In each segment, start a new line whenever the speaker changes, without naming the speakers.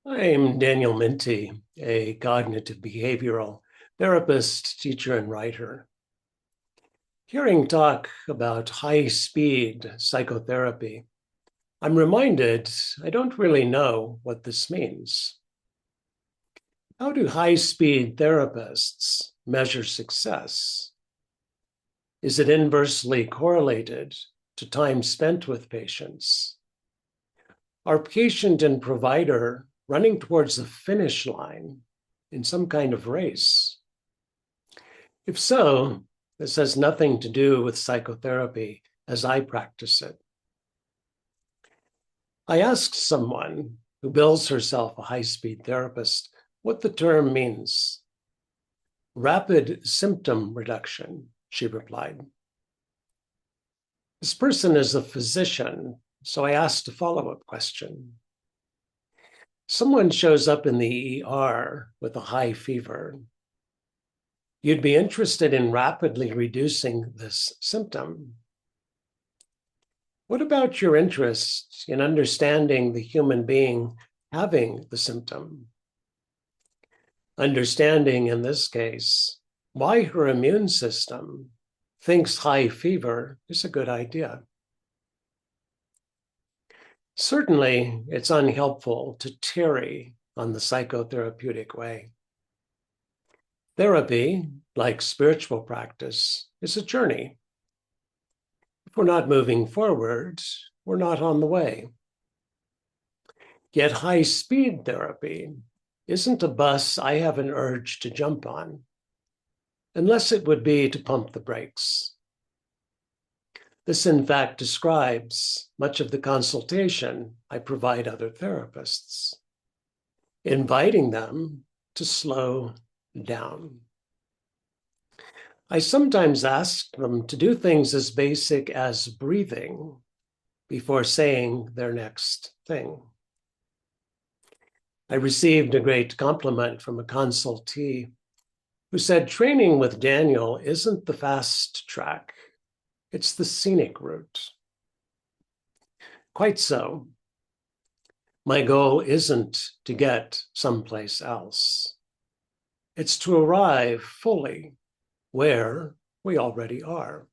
I'm Daniel Minty, a cognitive behavioral therapist, teacher, and writer. Hearing talk about high-speed psychotherapy, I'm reminded I don't really know what this means. How do high-speed therapists measure success? Is it inversely correlated to time spent with patients? Are patient and provider running towards the finish line in some kind of race? If so, this has nothing to do with psychotherapy as I practice it. I asked someone who bills herself a high-speed therapist what the term means. Rapid symptom reduction, she replied. This person is a physician, so I asked a follow-up question. Someone shows up in the ER with a high fever. You'd be interested in rapidly reducing this symptom. What about your interest in understanding the human being having the symptom? Understanding, in this case, why her immune system thinks high fever is a good idea. Certainly, it's unhelpful to tarry on the psychotherapeutic way. Therapy, like spiritual practice, is a journey. If we're not moving forward, we're not on the way. Yet high-speed therapy isn't a bus I have an urge to jump on, unless it would be to pump the brakes. This, in fact, describes much of the consultation I provide other therapists, inviting them to slow down. I sometimes ask them to do things as basic as breathing before saying their next thing. I received a great compliment from a consultee who said training with Daniel isn't the fast track, it's the scenic route. Quite so. My goal isn't to get someplace else. It's to arrive fully where we already are.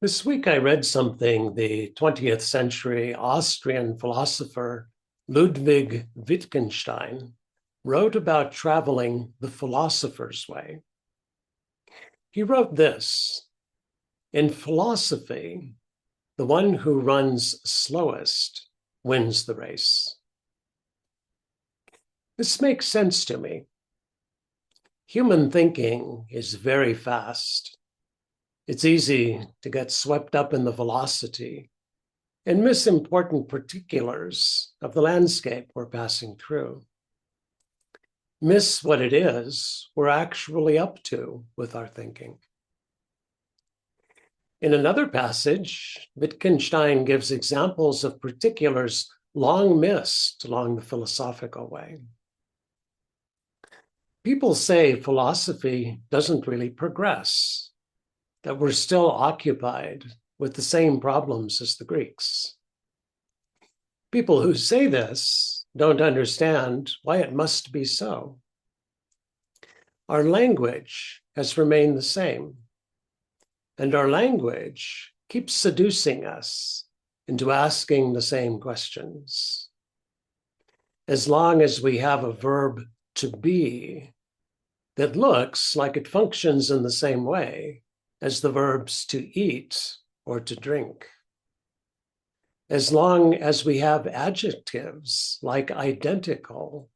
This week I read something the 20th century Austrian philosopher Ludwig Wittgenstein wrote about traveling the philosopher's way. He wrote this: in philosophy, the one who runs slowest wins the race. This makes sense to me. Human thinking is very fast. It's easy to get swept up in the velocity and miss important particulars of the landscape we're passing through. Miss what it is we're actually up to with our thinking. In another passage, Wittgenstein gives examples of particulars long missed along the philosophical way. People say philosophy doesn't really progress, that we're still occupied with the same problems as the Greeks. People who say this don't understand why it must be so. Our language has remained the same, and our language keeps seducing us into asking the same questions. As long as we have a verb to be that looks like it functions in the same way as the verbs to eat or to drink. As long as we have adjectives like identical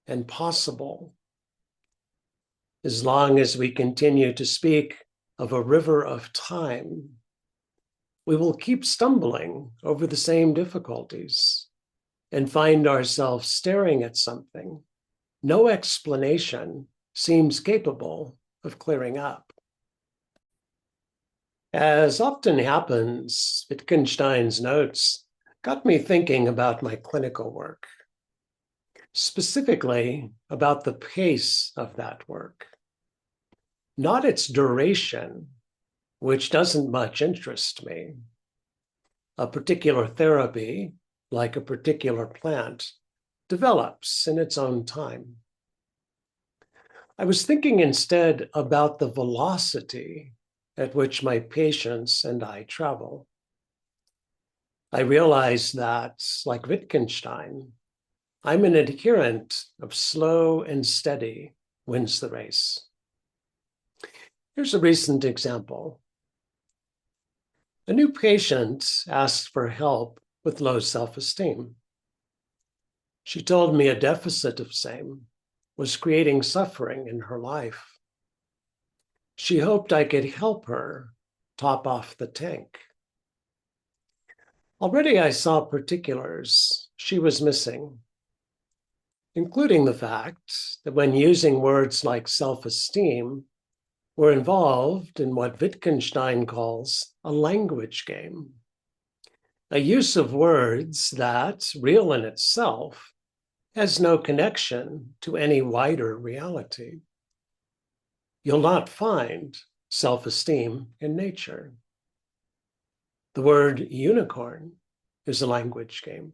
and possible. As long as we continue to speak of a river of time, we will keep stumbling over the same difficulties and find ourselves staring at something no explanation seems capable of clearing up. As often happens, Wittgenstein's notes got me thinking about my clinical work, specifically about the pace of that work, not its duration, which doesn't much interest me. A particular therapy like a particular plant, develops in its own time. I was thinking instead about the velocity at which my patients and I travel. I realized that, like Wittgenstein, I'm an adherent of slow and steady wins the race. Here's a recent example. A new patient asked for help with low self-esteem. She told me a deficit of same was creating suffering in her life. She hoped I could help her top off the tank. Already I saw particulars she was missing, including the fact that when using words like self-esteem, we're involved in what Wittgenstein calls a language game, a use of words that, real in itself, has no connection to any wider reality. You'll not find self-esteem in nature. The word unicorn is a language game.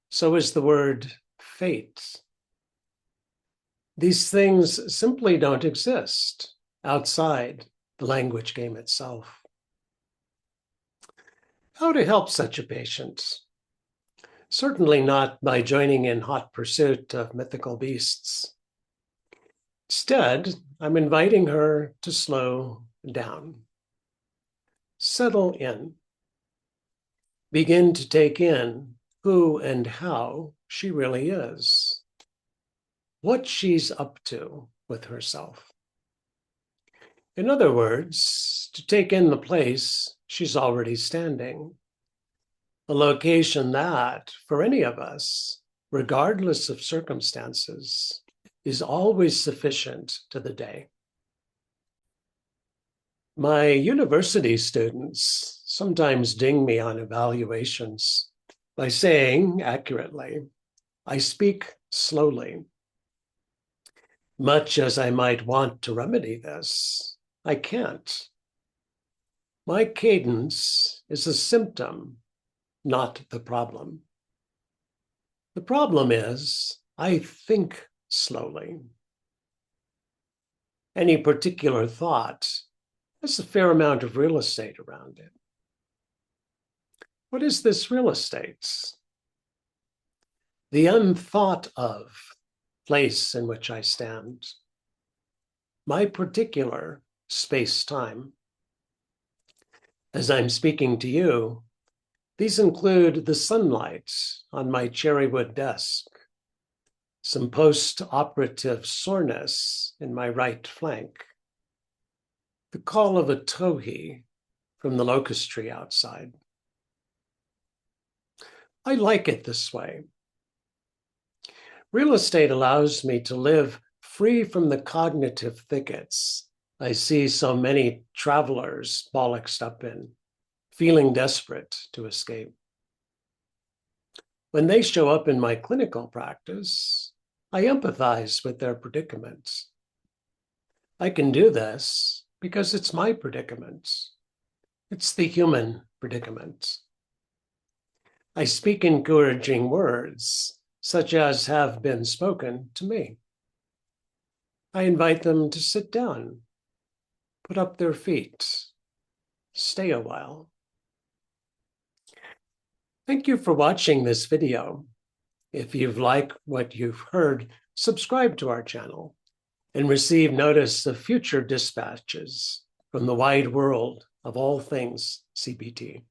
So is the word fate. These things simply don't exist outside the language game itself. How to help such a patient? Certainly not by joining in hot pursuit of mythical beasts. Instead, I'm inviting her to slow down. Settle in. Begin to take in who and how she really is, what she's up to with herself. In other words, to take in the place she's already standing, a location that, for any of us, regardless of circumstances, is always sufficient to the day. My university students sometimes ding me on evaluations by saying, accurately, I speak slowly. Much as I might want to remedy this, I can't. My cadence is a symptom, not the problem. The problem is I think slowly. Any particular thought has a fair amount of real estate around it. What is this real estate? The unthought of place in which I stand. My particular space-time. As I'm speaking to you, these include the sunlight on my cherrywood desk, some post-operative soreness in my right flank, the call of a towhee from the locust tree outside. I like it this way. Real estate allows me to live free from the cognitive thickets I see so many travelers bollocksed up in, feeling desperate to escape. When they show up in my clinical practice, I empathize with their predicament. I can do this because it's my predicament. It's the human predicament. I speak encouraging words, such as have been spoken to me. I invite them to sit down, put up their feet, stay a while. Thank you for watching this video. If you've liked what you've heard, subscribe to our channel and receive notice of future dispatches from the wide world of all things CBT.